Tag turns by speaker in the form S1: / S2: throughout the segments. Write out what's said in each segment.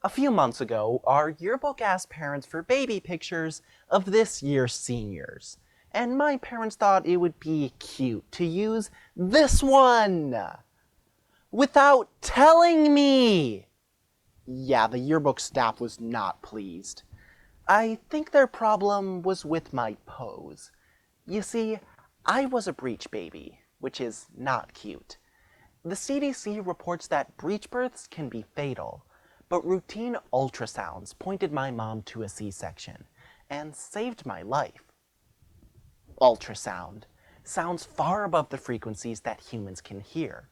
S1: A few months ago, our yearbook asked parents for baby pictures of this year's seniors, and my parents thought it would be cute to use this one without telling me. Yeah, the yearbook staff was not pleased. I think their problem was with my pose. You see, I was a breech baby, which is not cute. The CDC reports that breech births can be fatal, but routine ultrasounds pointed my mom to a C-section and saved my life. Ultrasound sounds far above the frequencies that humans can hear.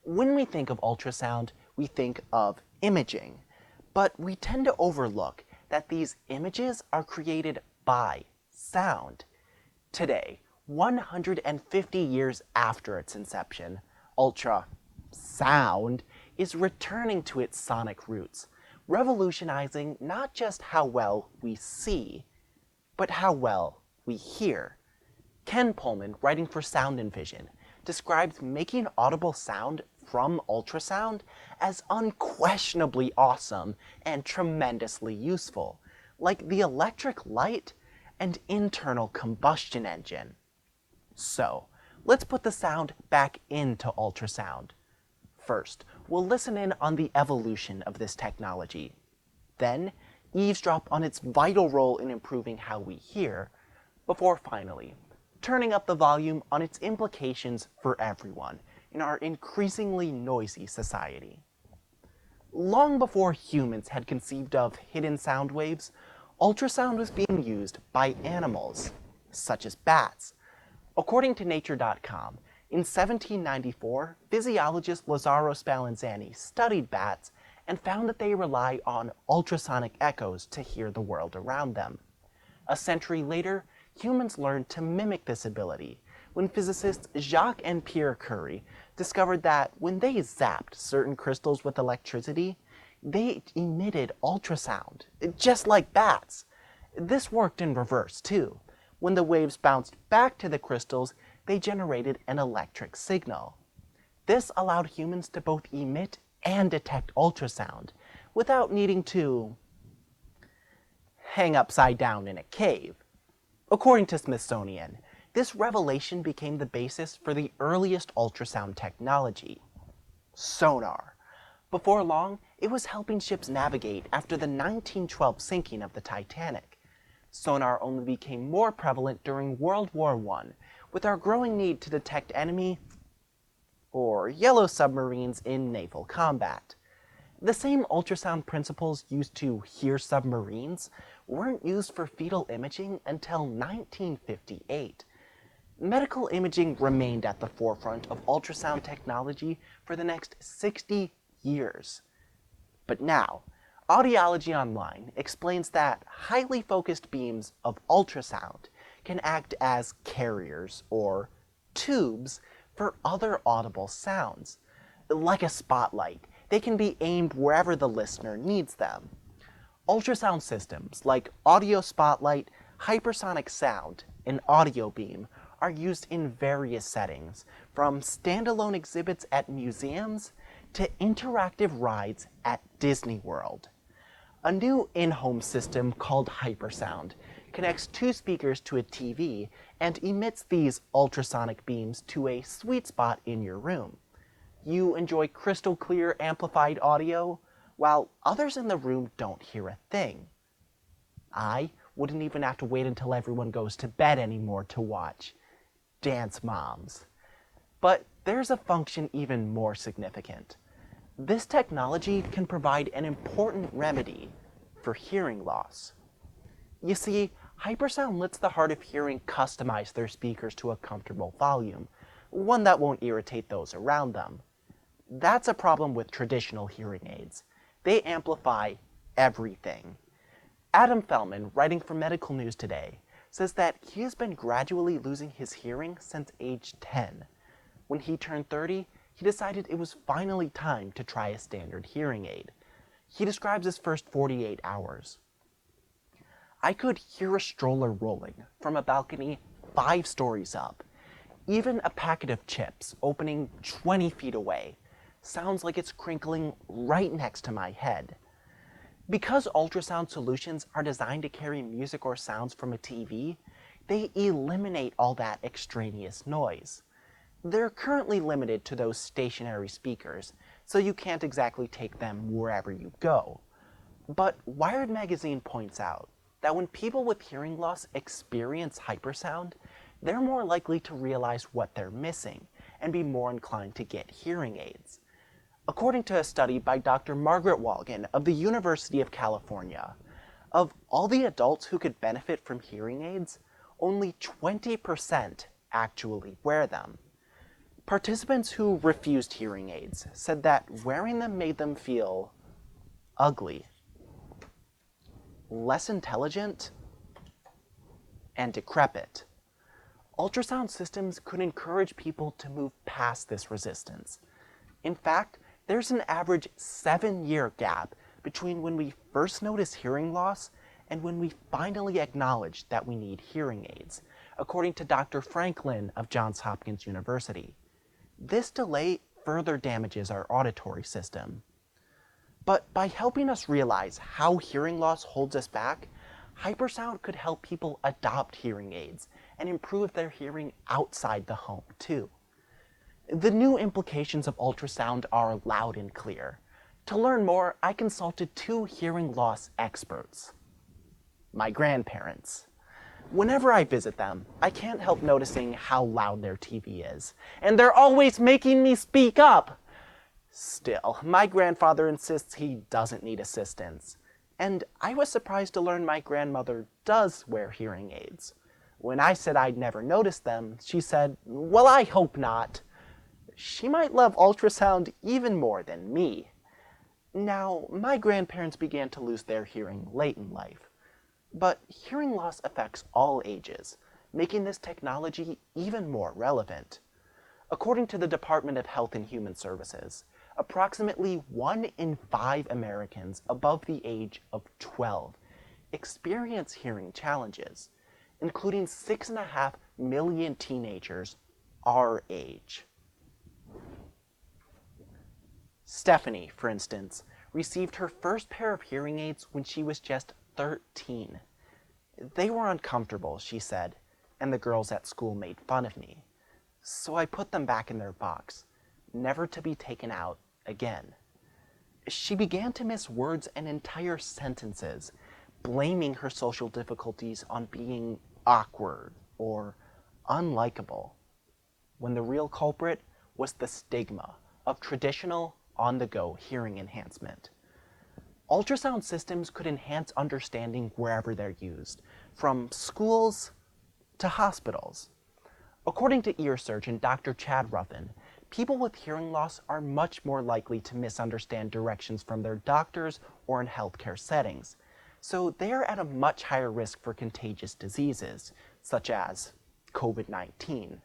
S1: When we think of ultrasound, we think of imaging, but we tend to overlook that these images are created by sound. Today, 150 years after its inception, ultrasound is returning to its sonic roots, revolutionizing not just how well we see, but how well we hear. Ken Pullman, writing for Sound and Vision, describes making audible sound from ultrasound as unquestionably awesome and tremendously useful, like the electric light and internal combustion engine. So, let's put the sound back into ultrasound. First, we'll listen in on the evolution of this technology. Then, eavesdrop on its vital role in improving how we hear, before finally turning up the volume on its implications for everyone in our increasingly noisy society. Long before humans had conceived of hidden sound waves, ultrasound was being used by animals, such as bats. According to Nature.com, in 1794, physiologist Lazzaro Spallanzani studied bats and found that they rely on ultrasonic echoes to hear the world around them. A century later, humans learned to mimic this ability when physicists Jacques and Pierre Curie discovered that when they zapped certain crystals with electricity, they emitted ultrasound, just like bats. This worked in reverse, too. When the waves bounced back to the crystals, they generated an electric signal. This allowed humans to both emit and detect ultrasound without needing to hang upside down in a cave. According to Smithsonian, this revelation became the basis for the earliest ultrasound technology, sonar. Before long, it was helping ships navigate after the 1912 sinking of the Titanic. Sonar only became more prevalent during World War I, with our growing need to detect enemy or yellow submarines in naval combat. The same ultrasound principles used to hear submarines weren't used for fetal imaging until 1958. Medical imaging remained at the forefront of ultrasound technology for the next 60 years. But now, Audiology Online explains that highly focused beams of ultrasound can act as carriers or tubes for other audible sounds. Like a spotlight, they can be aimed wherever the listener needs them. Ultrasound systems like Audio Spotlight, Hypersonic Sound, and Audio Beam are used in various settings, from standalone exhibits at museums to interactive rides at Disney World. A new in-home system called Hypersound connects two speakers to a TV and emits these ultrasonic beams to a sweet spot in your room. You enjoy crystal clear amplified audio, while others in the room don't hear a thing. I wouldn't even have to wait until everyone goes to bed anymore to watch Dance Moms. But there's a function even more significant. This technology can provide an important remedy for hearing loss. You see, Hypersound lets the hard of hearing customize their speakers to a comfortable volume, one that won't irritate those around them. That's a problem with traditional hearing aids. They amplify everything. Adam Fellman, writing for Medical News Today, says that he has been gradually losing his hearing since age 10. When he turned 30, he decided it was finally time to try a standard hearing aid. He describes his first 48 hours. I could hear a stroller rolling from a balcony 5 stories up. Even a packet of chips opening 20 feet away sounds like it's crinkling right next to my head. Because ultrasound solutions are designed to carry music or sounds from a TV, they eliminate all that extraneous noise. They're currently limited to those stationary speakers, so you can't exactly take them wherever you go. But Wired magazine points out that when people with hearing loss experience hypersound, they're more likely to realize what they're missing and be more inclined to get hearing aids. According to a study by Dr. Margaret Walgan of the University of California, of all the adults who could benefit from hearing aids, only 20% actually wear them. Participants who refused hearing aids said that wearing them made them feel ugly, less intelligent, and decrepit. Ultrasound systems could encourage people to move past this resistance. In fact, there's an average 7-year gap between when we first notice hearing loss and when we finally acknowledge that we need hearing aids, according to Dr. Franklin of Johns Hopkins University. This delay further damages our auditory system. But by helping us realize how hearing loss holds us back, hypersound could help people adopt hearing aids and improve their hearing outside the home, too. The new implications of ultrasound are loud and clear. To learn more, I consulted 2 hearing loss experts. My grandparents. Whenever I visit them, I can't help noticing how loud their TV is, and they're always making me speak up. Still, my grandfather insists he doesn't need assistance, and I was surprised to learn my grandmother does wear hearing aids. When I said I'd never noticed them, she said, "Well, I hope not." She might love ultrasound even more than me. Now, my grandparents began to lose their hearing late in life. But hearing loss affects all ages, making this technology even more relevant. According to the Department of Health and Human Services, approximately 1 in 5 Americans above the age of 12 experience hearing challenges, including 6.5 million teenagers our age. Stephanie, for instance, received her first pair of hearing aids when she was just 13. They were uncomfortable, she said, and the girls at school made fun of me. So I put them back in their box, never to be taken out again. She began to miss words and entire sentences, blaming her social difficulties on being awkward or unlikable, when the real culprit was the stigma of traditional on-the-go hearing enhancement. Ultrasound systems could enhance understanding wherever they're used, from schools to hospitals. According to ear surgeon Dr. Chad Ruffin, people with hearing loss are much more likely to misunderstand directions from their doctors or in healthcare settings, so they are at a much higher risk for contagious diseases, such as COVID-19.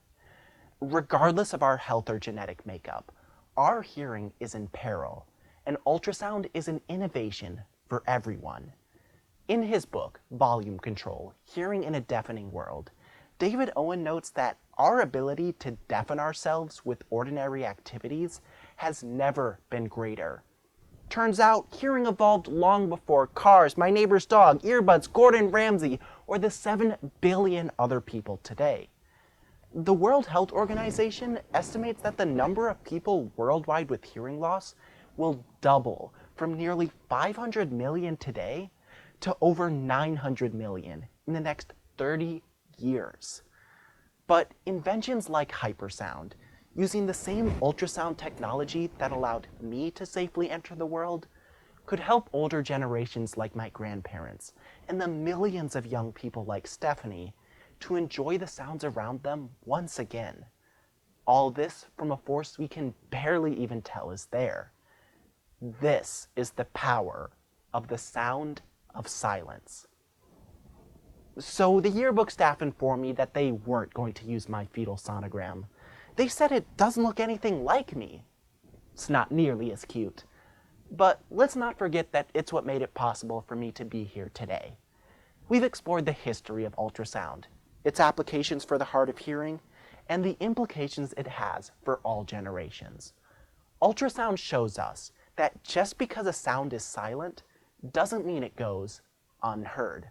S1: Regardless of our health or genetic makeup, our hearing is in peril, and ultrasound is an innovation for everyone. In his book, Volume Control: Hearing in a Deafening World, David Owen notes that our ability to deafen ourselves with ordinary activities has never been greater. Turns out, hearing evolved long before cars, my neighbor's dog, earbuds, Gordon Ramsay, or the 7 billion other people today. The World Health Organization estimates that the number of people worldwide with hearing loss will double from nearly 500 million today to over 900 million in the next 30 years. But inventions like hypersound, using the same ultrasound technology that allowed me to safely enter the world, could help older generations like my grandparents and the millions of young people like Stephanie to enjoy the sounds around them once again. All this from a force we can barely even tell is there. This is the power of the sound of silence. So the yearbook staff informed me that they weren't going to use my fetal sonogram. They said it doesn't look anything like me. It's not nearly as cute. But let's not forget that it's what made it possible for me to be here today. We've explored the history of ultrasound, its applications for the hard of hearing, and the implications it has for all generations. Ultrasound shows us that just because a sound is silent doesn't mean it goes unheard.